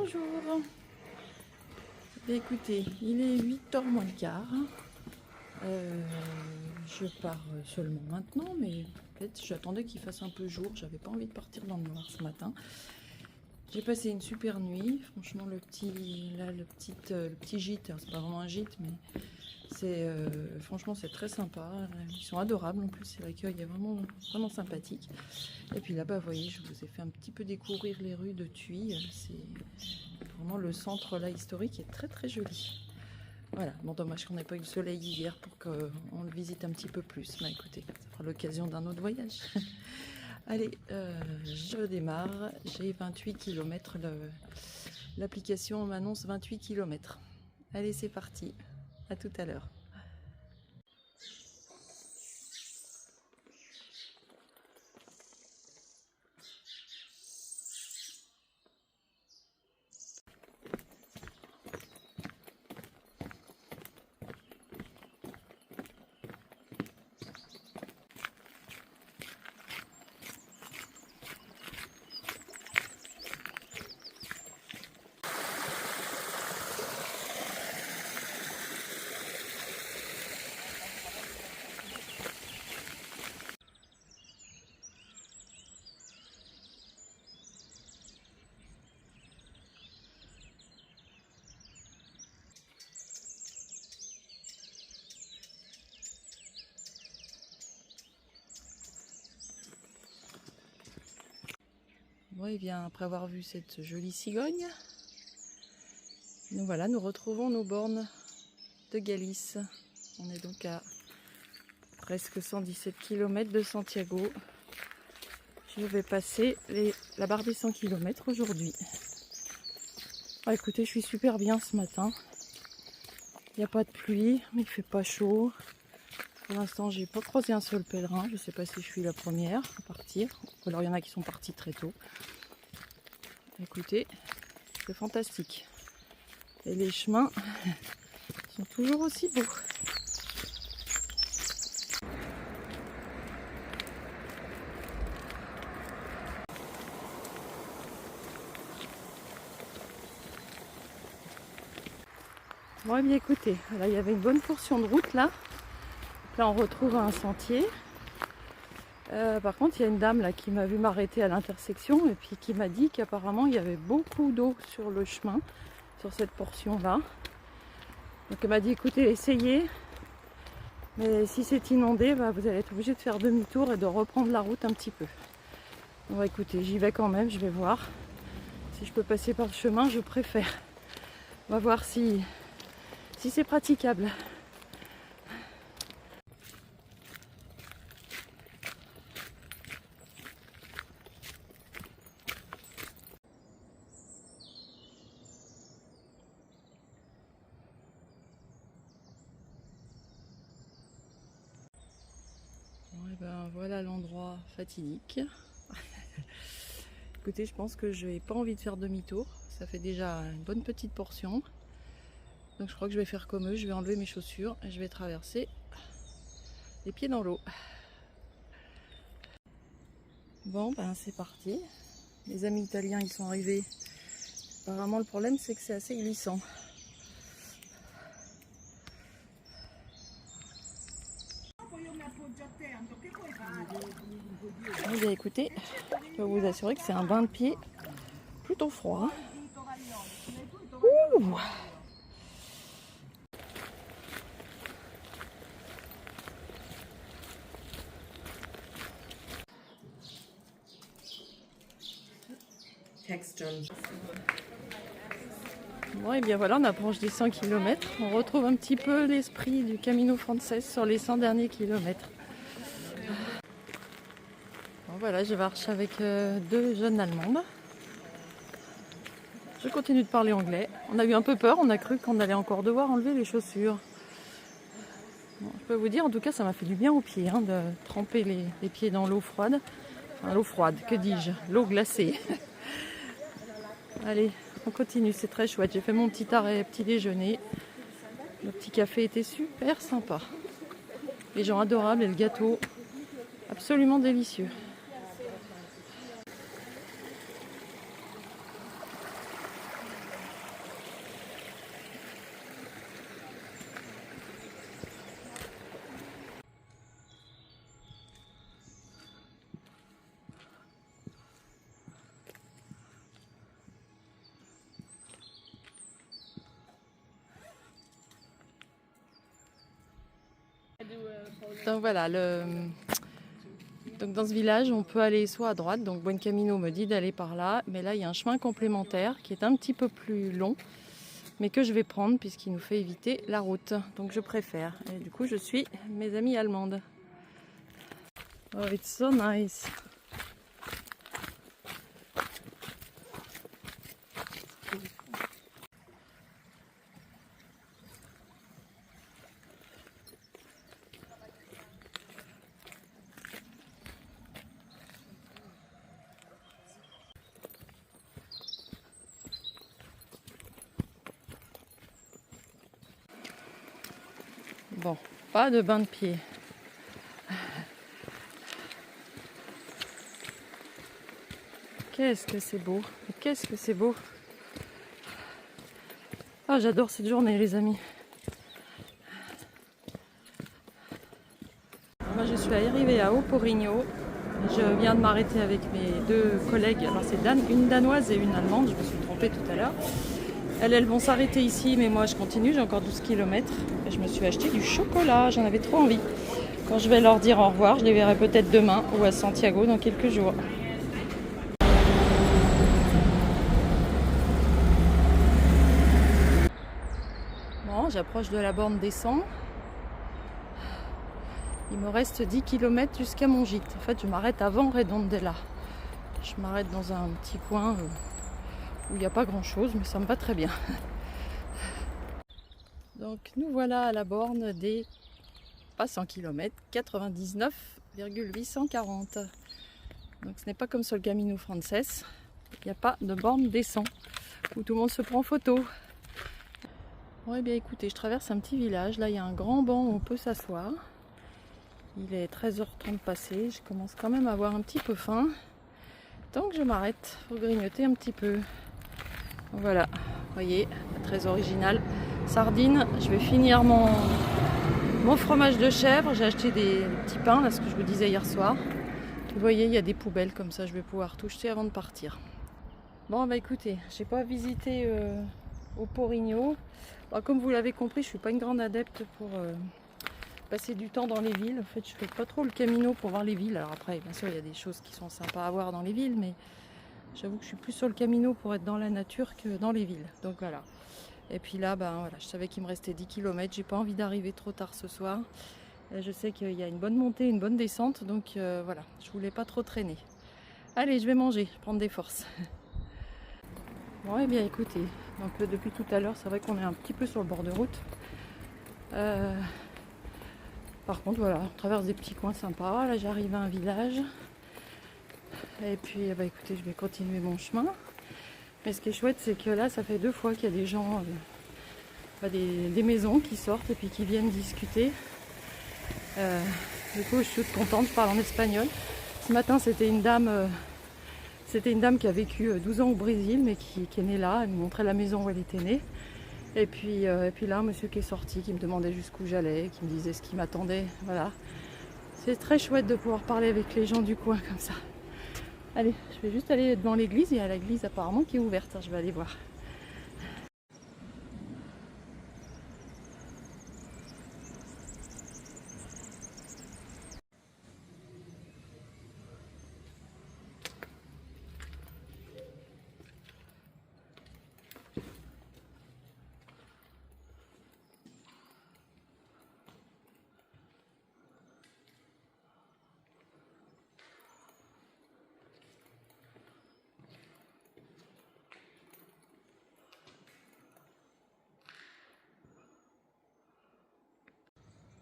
Bonjour. Bien, écoutez, il est 8h moins le quart. Je pars seulement maintenant, mais en fait j'attendais qu'il fasse un peu jour. J'avais pas envie de partir dans le noir ce matin. J'ai passé une super nuit. Franchement, le petit gîte, c'est pas vraiment un gîte, mais c'est franchement c'est très sympa. Ils sont adorables en plus. L'accueil est vraiment sympathique. Et puis là-bas, vous voyez, je vous ai fait un petit peu découvrir les rues de Thuit. C'est vraiment le centre là historique est très très joli. Voilà, bon, dommage qu'on n'ait pas eu le soleil hier pour qu'on le visite un petit peu plus. Mais écoutez, ça fera l'occasion d'un autre voyage. Allez, je démarre. J'ai 28 km. L'application m'annonce 28 km. Allez, c'est parti. À tout à l'heure. Bon, et bien, après avoir vu cette jolie cigogne, nous voilà, nous retrouvons nos bornes de Galice. On est donc à presque 117 km de Santiago. Je vais passer la barre des 100 km aujourd'hui. Ah, écoutez, je suis super bien ce matin. Il n'y a pas de pluie, mais il fait pas chaud. Pour l'instant, j'ai pas croisé un seul pèlerin. Je ne sais pas si je suis la première à partir. Ou alors il y en a qui sont partis très tôt. Écoutez, c'est fantastique. Et les chemins sont toujours aussi beaux. Bon, et bien écoutez, là il y avait une bonne portion de route là. Là on retrouve un sentier. Par contre il y a une dame là qui m'a vu m'arrêter à l'intersection et puis qui m'a dit qu'apparemment il y avait beaucoup d'eau sur le chemin, sur cette portion là. Donc elle m'a dit écoutez, essayez, mais si c'est inondé, bah, vous allez être obligé de faire demi-tour et de reprendre la route un petit peu. Bon bah, écoutez, j'y vais quand même, je vais voir. Si je peux passer par le chemin, je préfère. On va voir si c'est praticable. Bon, et ben, voilà l'endroit fatidique. Écoutez, je pense que je n'ai pas envie de faire demi-tour. Ça fait déjà une bonne petite portion. Donc je crois que je vais faire comme eux. Je vais enlever mes chaussures et je vais traverser les pieds dans l'eau. Bon, ben c'est parti. Les amis italiens, ils sont arrivés. Apparemment, le problème, c'est que c'est assez glissant. Eh bien, écoutez, je peux vous assurer que c'est un bain de pied plutôt froid. Ouh. Bon, et bien voilà, on approche des 100 km. On retrouve un petit peu l'esprit du Camino Frances sur les 100 derniers kilomètres. Bon, voilà, je marche avec deux jeunes Allemandes. Je continue de parler anglais. On a eu un peu peur, on a cru qu'on allait encore devoir enlever les chaussures. Bon, je peux vous dire, en tout cas, ça m'a fait du bien aux pieds hein, de tremper les pieds dans l'eau froide. Enfin, l'eau froide, que dis-je? L'eau glacée. Allez, on continue, c'est très chouette. J'ai fait mon petit arrêt, petit déjeuner. Le petit café était super sympa. Les gens adorables et le gâteau absolument délicieux. Donc voilà, donc dans ce village, on peut aller soit à droite, donc Buen Camino me dit d'aller par là, mais là il y a un chemin complémentaire qui est un petit peu plus long, mais que je vais prendre puisqu'il nous fait éviter la route, donc je préfère. Et du coup je suis mes amies allemandes. Oh, it's so nice. Bon, pas de bain de pied. Qu'est-ce que c'est beau, qu'est-ce que c'est beau. Ah, j'adore cette journée les amis. Moi je suis arrivée à Oporigno. Je viens de m'arrêter avec mes deux collègues. Alors c'est une danoise et une allemande, je me suis trompée tout à l'heure. Elles vont s'arrêter ici, mais moi je continue, j'ai encore 12 km. Et je me suis acheté du chocolat, j'en avais trop envie. Quand je vais leur dire au revoir, je les verrai peut-être demain ou à Santiago dans quelques jours. Bon, j'approche de la borne des 100. Il me reste 10 km jusqu'à mon gîte. En fait, je m'arrête avant Redondela. Je m'arrête dans un petit coin où il n'y a pas grand chose, mais ça me va très bien. Donc nous voilà à la borne des pas 100 km, 99,840. Donc ce n'est pas comme sur le Camino Frances, il n'y a pas de borne des 100 où tout le monde se prend en photo. Bon, eh bien écoutez, je traverse un petit village, là il y a un grand banc où on peut s'asseoir. Il est 13h30 passé, je commence quand même à avoir un petit peu faim. Donc je m'arrête pour grignoter un petit peu. Voilà, vous voyez, très original. Sardines, je vais finir mon fromage de chèvre. J'ai acheté des petits pains, là, ce que je vous disais hier soir. Vous voyez, il y a des poubelles comme ça, je vais pouvoir tout jeter avant de partir. Bon, bah écoutez, j'ai pas visité Oporigno. Bon, comme vous l'avez compris, je suis pas une grande adepte pour passer du temps dans les villes. En fait, je fais pas trop le Camino pour voir les villes. Alors après, bien sûr, il y a des choses qui sont sympas à voir dans les villes, mais j'avoue que je suis plus sur le Camino pour être dans la nature que dans les villes. Donc voilà. Et puis là, ben voilà, je savais qu'il me restait 10 km. J'ai pas envie d'arriver trop tard ce soir. Et je sais qu'il y a une bonne montée, une bonne descente. Donc voilà, je voulais pas trop traîner. Allez, je vais manger, prendre des forces. Bon, et bien écoutez, donc depuis tout à l'heure, c'est vrai qu'on est un petit peu sur le bord de route. Par contre, voilà, on traverse des petits coins sympas. Là, j'arrive à un village. Et puis, bah, écoutez, je vais continuer mon chemin. Mais ce qui est chouette, c'est que là, ça fait 2 fois qu'il y a des gens, des maisons qui sortent et puis qui viennent discuter. Du coup, je suis toute contente, je parle en espagnol. Ce matin, c'était une dame qui a vécu 12 ans au Brésil, mais qui est née là. Elle me montrait la maison où elle était née. Et puis là, un monsieur qui est sorti, qui me demandait jusqu'où j'allais, qui me disait ce qui m'attendait. Voilà. C'est très chouette de pouvoir parler avec les gens du coin comme ça. Allez, je vais juste aller devant l'église. Il y a l'église apparemment qui est ouverte. Je vais aller voir.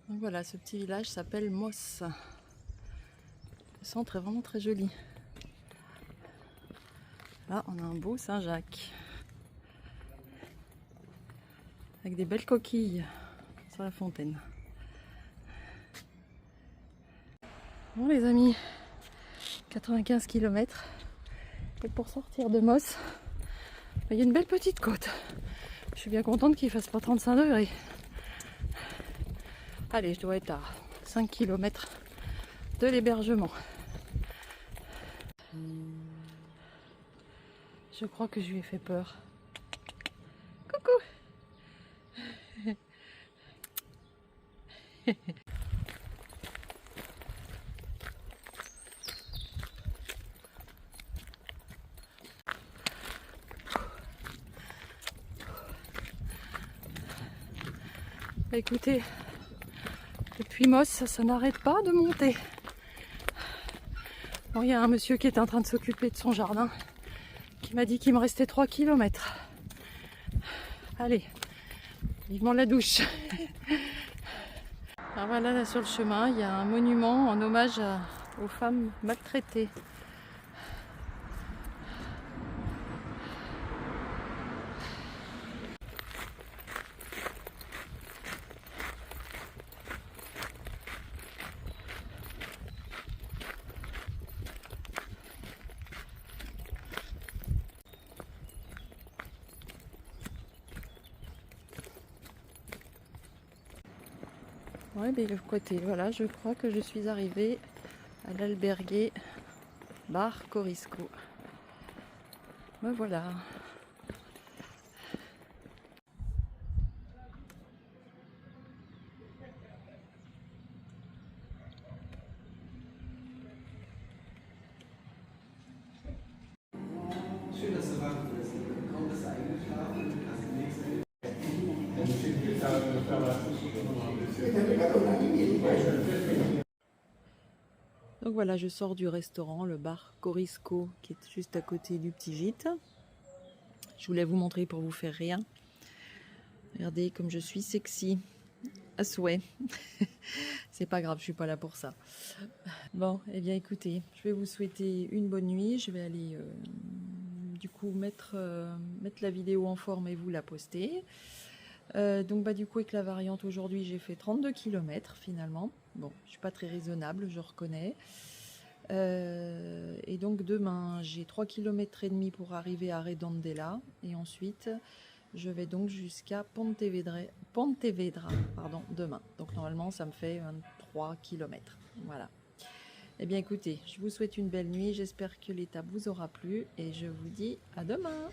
Donc voilà, ce petit village s'appelle Mos. Le centre est vraiment très joli. Là, on a un beau Saint-Jacques. Avec des belles coquilles sur la fontaine. Bon les amis, 95 km. Et pour sortir de Mos, il y a une belle petite côte. Je suis bien contente qu'il ne fasse pas 35 degrés. Allez, je dois être à 5 km de l'hébergement. Je crois que je lui ai fait peur. Coucou! Bah, écoutez, depuis Moss, ça n'arrête pas de monter. Bon, il y a un monsieur qui est en train de s'occuper de son jardin qui m'a dit qu'il me restait 3 km. Allez, vivement la douche. Alors voilà, là sur le chemin, il y a un monument en hommage aux femmes maltraitées. Ouais, mais le côté, voilà, je crois que je suis arrivée à l'alberguer Bar Corisco. Ben voilà. Schön, dass du wach bist. Kaum bist du eingeschlafen, hast du nichts. Donc voilà, je sors du restaurant, le bar Corisco, qui est juste à côté du petit gîte. Je voulais vous montrer pour vous faire rire. Regardez comme je suis sexy, à souhait. C'est pas grave, je suis pas là pour ça. Bon, eh bien écoutez, je vais vous souhaiter une bonne nuit. Je vais aller du coup mettre la vidéo en forme et vous la poster. Donc bah du coup avec la variante aujourd'hui j'ai fait 32 km finalement. Bon, je suis pas très raisonnable, je reconnais. Et donc demain j'ai 3 km et demi pour arriver à Redondela et ensuite je vais donc jusqu'à Pontevedra demain. Donc normalement ça me fait 23 km. Voilà. Eh bien écoutez, je vous souhaite une belle nuit, j'espère que l'étape vous aura plu et je vous dis à demain.